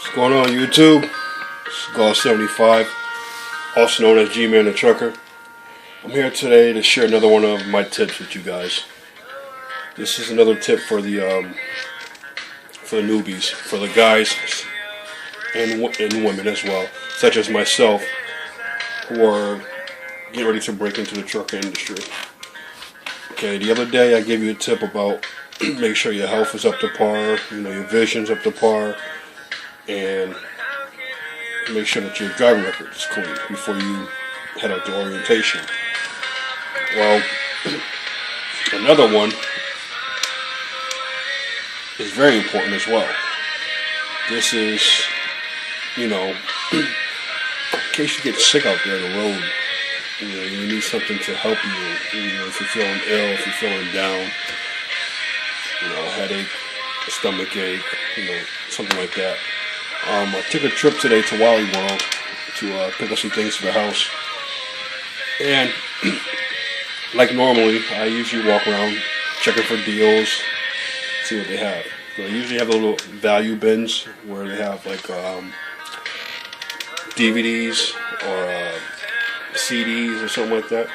What's going on, YouTube? It's Gauss75, also known as G-Man the Trucker. I'm here today to share another one of my tips with you guys. This is another tip for the newbies, for the guys and women as well, such as myself, who are getting ready to break into the trucker industry. Okay, the other day I gave you a tip about make sure your health is up to par, your vision's up to par, and make sure that your driving record is clean before you head out to orientation. Well, another one is very important as well. This is, in case you get sick out there on the road, you need something to help you. If you're feeling ill, if you're feeling down, a headache, a stomach ache, something like that. I took a trip today to Wally World to pick up some things for the house. And like normally, I usually walk around checking for deals, see what they have. So I usually have little value bins where they have like DVDs or CDs or something like that.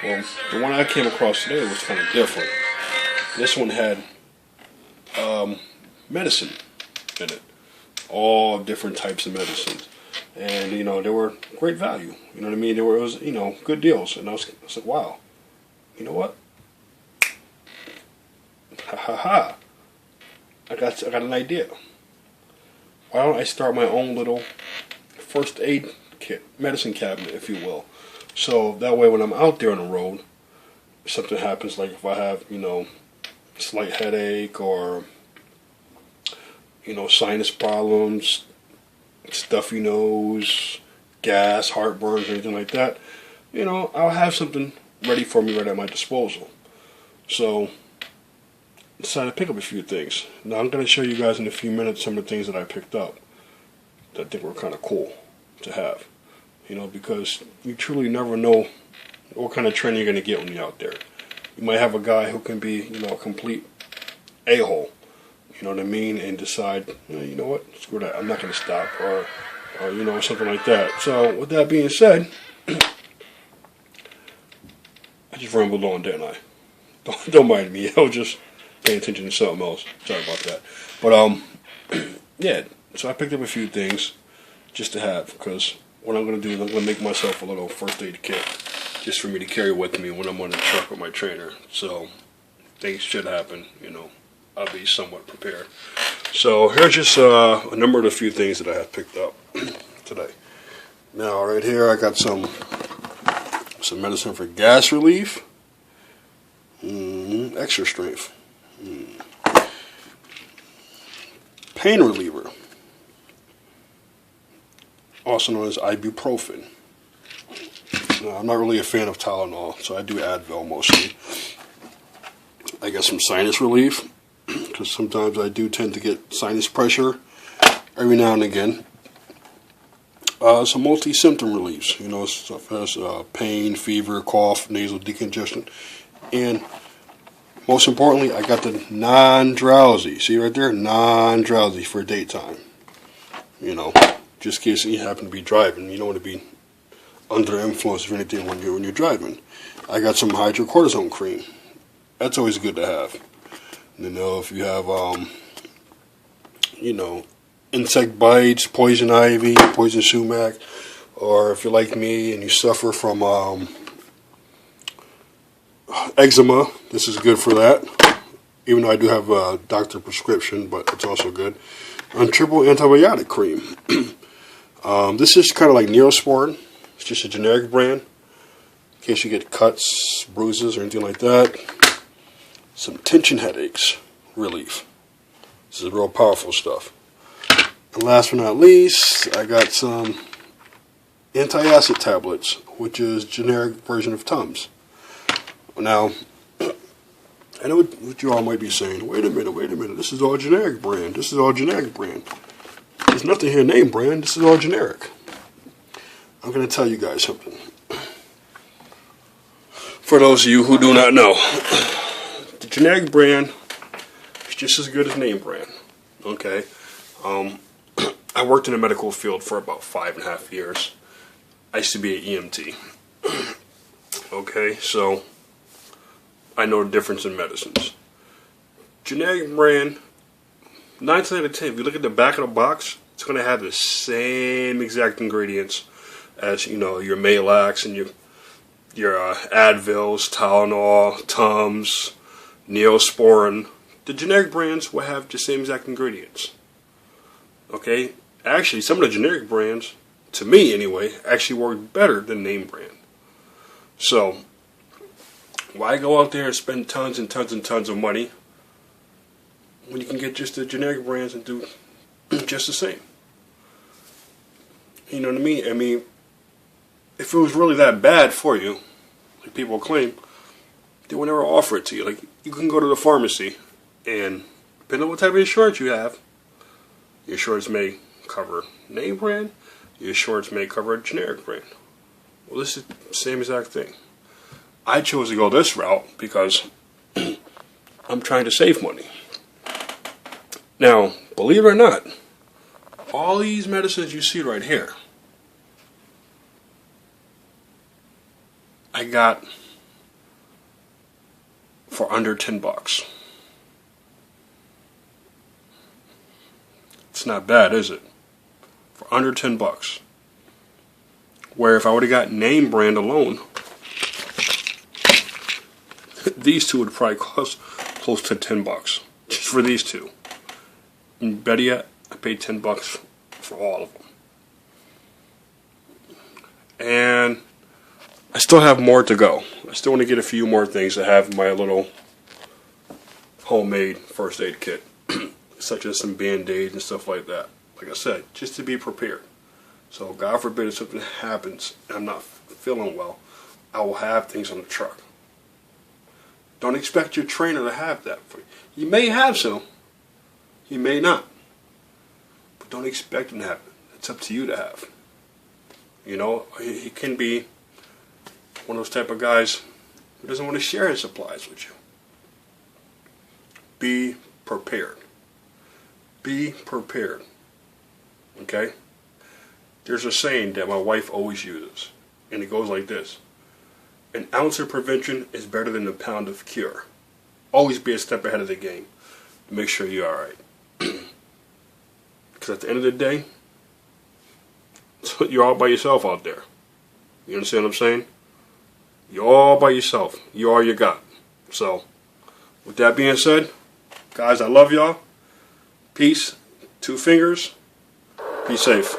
Well, the one I came across today was kind of different. This one had medicine in it. All different types of medicines. And, they were great value. You know what I mean? It was, good deals. And I was like, wow. You know what? Ha. I got an idea. Why don't I start my own little first aid kit, medicine cabinet, if you will. So that way when I'm out there on the road, if something happens, like if I have, slight headache or, sinus problems, stuffy nose, gas, heartburn, or anything like that, I'll have something ready for me right at my disposal. So, I decided to pick up a few things. Now, I'm going to show you guys in a few minutes some of the things that I picked up that I think were kind of cool to have. Because you truly never know what kind of training you're going to get when you're out there. You might have a guy who can be, a complete a-hole. You know what I mean? And decide, you know what, screw that, I'm not going to stop, or something like that. So, with that being said, I just rambled on, didn't I? Don't mind me, I was just paying attention to something else. Sorry about that. But, yeah, so I picked up a few things just to have, because what I'm going to do is I'm going to make myself a little first aid kit, just for me to carry with me when I'm on the truck with my trainer. So, things should happen, I'll be somewhat prepared. So here's just a number of the few things that I have picked up today. Now right here I got some medicine for gas relief. Extra strength. Pain reliever. Also known as ibuprofen. Now, I'm not really a fan of Tylenol, so I do Advil mostly. I got some sinus relief, because sometimes I do tend to get sinus pressure every now and again. Some multi-symptom reliefs, stuff as pain, fever, cough, nasal decongestion, and most importantly, I got the non-drowsy. See right there? Non-drowsy for daytime. Just in case you happen to be driving, you don't want to be under influence of anything when you're driving. I got some hydrocortisone cream. That's always good to have. If you have, insect bites, poison ivy, poison sumac, or if you're like me and you suffer from eczema, this is good for that. Even though I do have a doctor prescription, but it's also good. And triple antibiotic cream. This is kind of like Neosporin. It's just a generic brand. In case you get cuts, bruises, or anything like that. Some tension headaches relief. This is real powerful stuff. And last but not least, I got some antacid tablets, which is generic version of Tums. Now, I know what you all might be saying. Wait a minute. This is all generic brand. There's nothing here name brand. This is all generic. I'm going to tell you guys something. For those of you who do not know, the generic brand is just as good as name brand. Okay, I worked in the medical field for about 5.5 years. I used to be an EMT. Okay, so I know the difference in medicines. Generic brand, 9 times out of 10, if you look at the back of the box, it's going to have the same exact ingredients as, you know, your Maalox and your Advils, Tylenol, Tums, Neosporin. The generic brands will have the same exact ingredients. Okay? Actually, some of the generic brands, to me anyway, actually work better than name brand. So, why go out there and spend tons and tons and tons of money when you can get just the generic brands and do just the same? You know what I mean? I mean, if it was really that bad for you, like people claim, they would never offer it to you. Like, you can go to the pharmacy and, depending on what type of insurance you have, your insurance may cover name brand, your insurance may cover a generic brand. Well, this is the same exact thing. I chose to go this route because I'm trying to save money. Now, believe it or not, all these medicines you see right here, I got for under $10. It's not bad, is it? For under $10. Where if I would have got name brand alone, these two would probably cost close to $10 just for these two. And better yet, I paid $10 for all of them. And I still have more to go. I still want to get a few more things to have in my little homemade first aid kit, such as some Band-Aids and stuff like that. Like I said, just to be prepared. So God forbid if something happens and I'm not feeling well, I will have things on the truck. Don't expect your trainer to have that for you. You may have some. You may not. But don't expect him to have it. It's up to you to have. You know, he can be one of those type of guys who doesn't want to share his supplies with you. Be prepared. Be prepared. Okay? There's a saying that my wife always uses, and it goes like this. An ounce of prevention is better than a pound of cure. Always be a step ahead of the game to make sure you're alright. Because at the end of the day, you're all by yourself out there. You understand what I'm saying? You're all by yourself. You're all you got. So, with that being said, guys, I love y'all. Peace. 2 fingers. Be safe.